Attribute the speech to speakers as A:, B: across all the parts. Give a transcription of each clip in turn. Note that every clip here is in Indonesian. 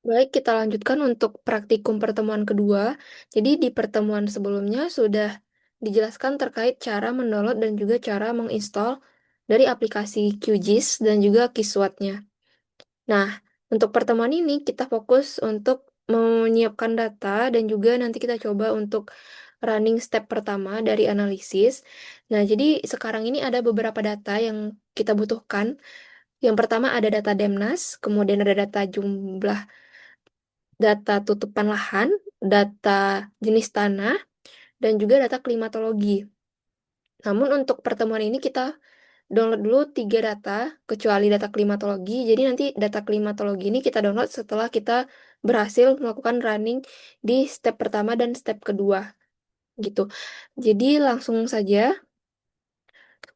A: Baik, kita lanjutkan untuk praktikum pertemuan kedua. Jadi di pertemuan sebelumnya sudah dijelaskan terkait cara mendownload dan juga cara menginstal dari aplikasi QGIS dan juga Kiswatnya. Nah, untuk pertemuan ini kita fokus untuk menyiapkan data dan juga nanti kita coba untuk running step pertama dari analisis. Nah, jadi sekarang ini ada beberapa data yang kita butuhkan. Yang pertama ada data Demnas, kemudian ada data jumlah data tutupan lahan, data jenis tanah, dan juga data klimatologi. Namun untuk pertemuan ini kita download dulu tiga data, kecuali data klimatologi. Jadi nanti data klimatologi ini kita download setelah kita berhasil melakukan running di step pertama dan step kedua, gitu. Jadi langsung saja,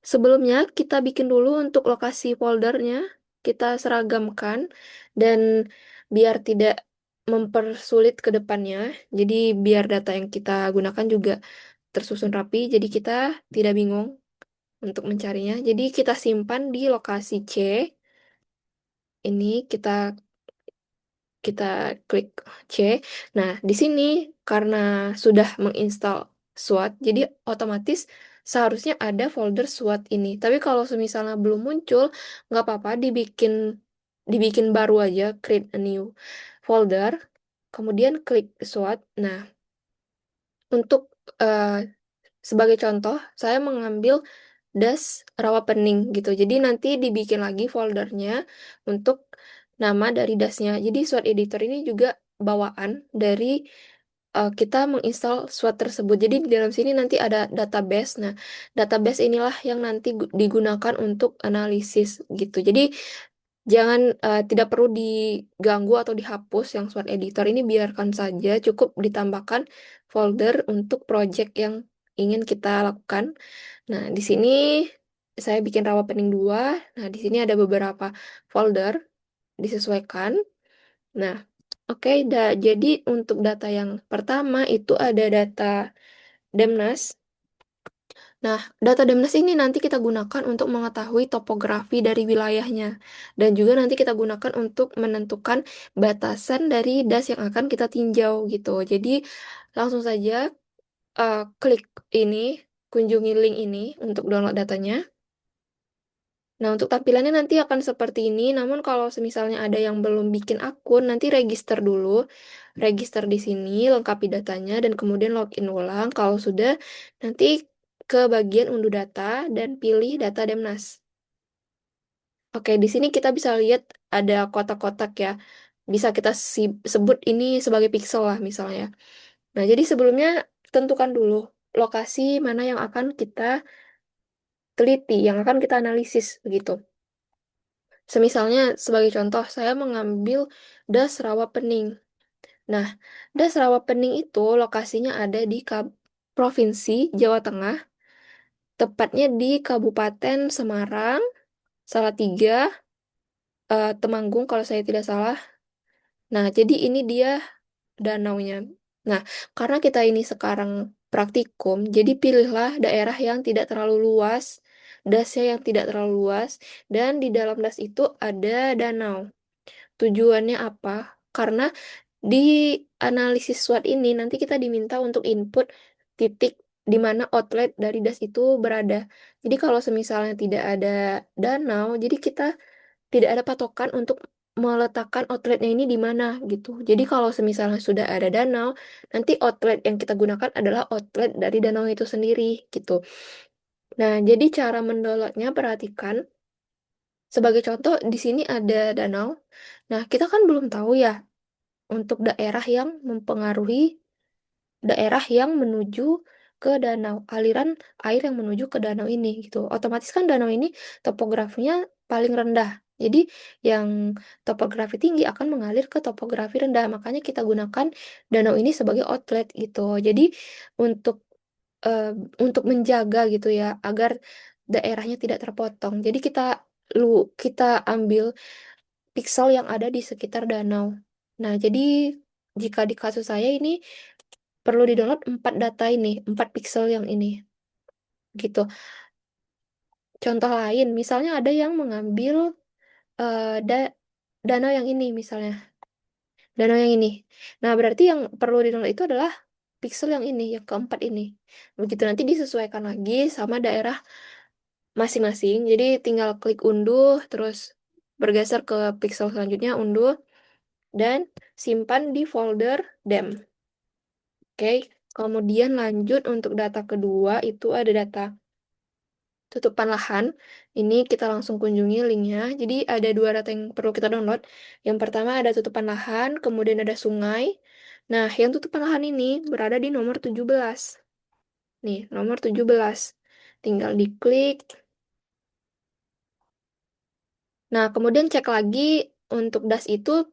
A: sebelumnya kita bikin dulu untuk lokasi foldernya, kita seragamkan, dan biar tidak mempersulit ke depannya, jadi biar data yang kita gunakan juga tersusun rapi, jadi kita tidak bingung untuk mencarinya. Jadi kita simpan di lokasi C. Ini kita klik C. Nah, di sini karena sudah menginstal SWOT, jadi otomatis seharusnya ada folder SWOT ini. Tapi kalau misalnya belum muncul, nggak apa-apa, dibikin baru aja, create a new folder, kemudian klik SWOT. Nah, untuk eh, sebagai contoh, saya mengambil das rawa pening gitu. Jadi nanti dibikin lagi foldernya untuk nama dari dasnya. Jadi SWOT editor ini juga bawaan dari kita menginstal SWOT tersebut. Jadi di dalam sini nanti ada database. Nah, database inilah yang nanti digunakan untuk analisis gitu. Jadi jangan tidak perlu diganggu atau dihapus yang SWOT editor ini, biarkan saja, cukup ditambahkan folder untuk project yang ingin kita lakukan. Nah, di sini saya bikin rawa pening 2. Nah, di sini ada beberapa folder disesuaikan. Nah, oke, jadi untuk data yang pertama itu ada data Demnas. Nah, data Demnas ini nanti kita gunakan untuk mengetahui topografi dari wilayahnya. Dan juga nanti kita gunakan untuk menentukan batasan dari das yang akan kita tinjau gitu. Jadi, langsung saja klik ini, kunjungi link ini untuk download datanya. Nah, untuk tampilannya nanti akan seperti ini. Namun kalau semisalnya ada yang belum bikin akun, nanti register dulu. Register di sini, lengkapi datanya, dan kemudian login ulang. Kalau sudah, nanti ke bagian unduh data dan pilih data Demnas. Oke, di sini kita bisa lihat ada kotak-kotak ya. Bisa kita sebut ini sebagai pixel lah misalnya. Nah, jadi sebelumnya tentukan dulu lokasi mana yang akan kita teliti, yang akan kita analisis begitu. Semisalnya, sebagai contoh, saya mengambil das rawa pening. Nah, das rawa pening itu lokasinya ada di Provinsi Jawa Tengah, tepatnya di Kabupaten Semarang, Salatiga, Temanggung kalau saya tidak salah. Nah, jadi ini dia danaunya. Nah, karena kita ini sekarang praktikum, jadi pilihlah daerah yang tidak terlalu luas, dasnya yang tidak terlalu luas, dan di dalam das itu ada danau. Tujuannya apa? Karena di analisis SWOT ini nanti kita diminta untuk input titik di mana outlet dari das itu berada. Jadi kalau semisalnya tidak ada danau, jadi kita tidak ada patokan untuk meletakkan outletnya ini di mana gitu. Jadi kalau semisalnya sudah ada danau, nanti outlet yang kita gunakan adalah outlet dari danau itu sendiri gitu. Nah, jadi cara mendownloadnya perhatikan. Sebagai contoh, di sini ada danau. Nah, kita kan belum tahu ya untuk daerah yang mempengaruhi daerah yang menuju ke danau, aliran air yang menuju ke danau ini gitu. Otomatis kan danau ini topografinya paling rendah. Jadi yang topografi tinggi akan mengalir ke topografi rendah. Makanya kita gunakan danau ini sebagai outlet gitu. Jadi untuk eh, untuk menjaga gitu ya agar daerahnya tidak terpotong. Jadi lu kita ambil pixel yang ada di sekitar danau. Nah, jadi jika di kasus saya ini perlu di-download 4 data ini, 4 pixel yang ini, gitu. Contoh lain, misalnya ada yang mengambil eh, danau yang ini misalnya. Danau yang ini. Nah, berarti yang perlu di-download itu adalah pixel yang ini, yang keempat ini. Begitu nanti disesuaikan lagi sama daerah masing-masing. Jadi tinggal klik unduh, terus bergeser ke pixel selanjutnya, unduh, dan simpan di folder dem. Oke, kemudian lanjut untuk data kedua itu ada data tutupan lahan. Ini kita langsung kunjungi linknya. Jadi ada dua data yang perlu kita download. Yang pertama ada tutupan lahan, kemudian ada sungai. Nah, yang tutupan lahan ini berada di nomor 17. Nih, nomor 17. Tinggal diklik. Nah, kemudian cek lagi untuk das itu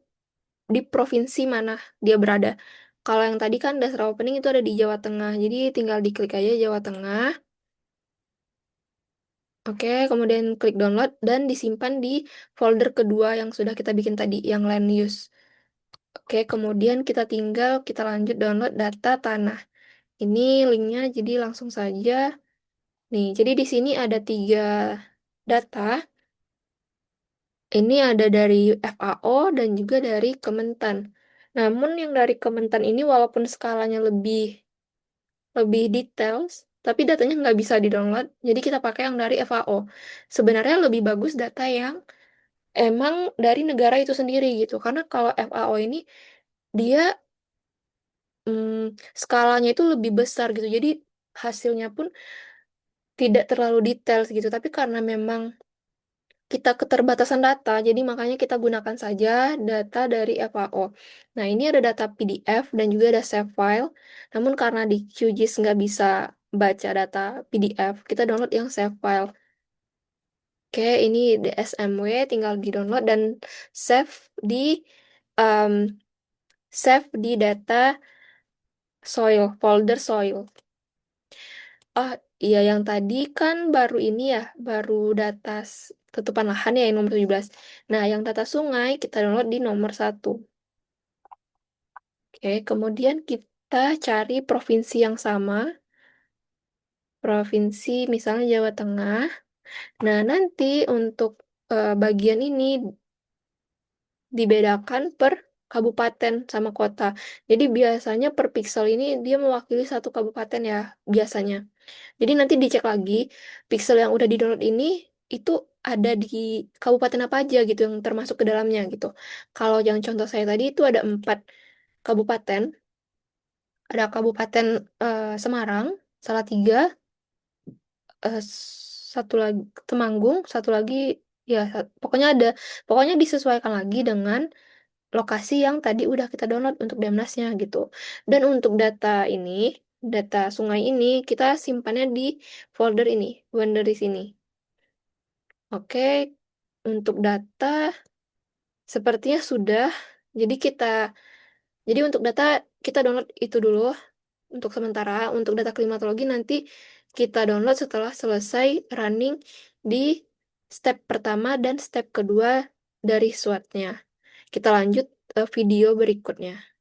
A: di provinsi mana dia berada. Kalau yang tadi kan das Rawapening itu ada di Jawa Tengah. Jadi tinggal diklik aja Jawa Tengah. Oke, kemudian klik download dan disimpan di folder kedua yang sudah kita bikin tadi, yang land use. Oke, kemudian kita lanjut download data tanah. Ini linknya, jadi langsung saja. Nih, jadi di sini ada tiga data. Ini ada dari FAO dan juga dari Kementan. Namun yang dari Kementan ini walaupun skalanya lebih lebih details, tapi datanya nggak bisa di-download. Jadi kita pakai yang dari FAO. Sebenarnya lebih bagus data yang emang dari negara itu sendiri gitu. Karena kalau FAO ini dia skalanya itu lebih besar gitu. Jadi hasilnya pun tidak terlalu detail gitu. Tapi karena memang kita keterbatasan data, jadi makanya kita gunakan saja data dari FAO. Nah, ini ada data PDF dan juga ada save file. Namun karena di QGIS nggak bisa baca data PDF, kita download yang save file. Oke, ini DSMW, tinggal di-download dan save di um, save di data soil, folder soil. Oh iya, yang tadi kan baru ini ya, baru data tutupan lahan ya yang nomor 17. Nah, yang data sungai kita download di nomor 1. Oke, kemudian kita cari provinsi yang sama, provinsi misalnya Jawa Tengah. Nah, nanti untuk bagian ini dibedakan per kabupaten sama kota. Jadi biasanya per pixel ini dia mewakili satu kabupaten ya, biasanya. Jadi nanti dicek lagi pixel yang udah di-download ini itu ada di kabupaten apa aja gitu yang termasuk ke dalamnya gitu. Kalau yang contoh saya tadi itu ada 4 kabupaten. Ada Kabupaten Semarang, Salatiga, eh, satu lagi Temanggung, satu lagi ya pokoknya ada, pokoknya disesuaikan lagi dengan lokasi yang tadi udah kita download untuk Demnasnya gitu. Dan untuk data ini, data sungai ini kita simpannya di folder ini, Boundaries ini. Oke, untuk data sepertinya sudah. Jadi jadi untuk data kita download itu dulu untuk sementara. Untuk data klimatologi nanti kita download setelah selesai running di step pertama dan step kedua dari SWOT-nya. Kita lanjut video berikutnya.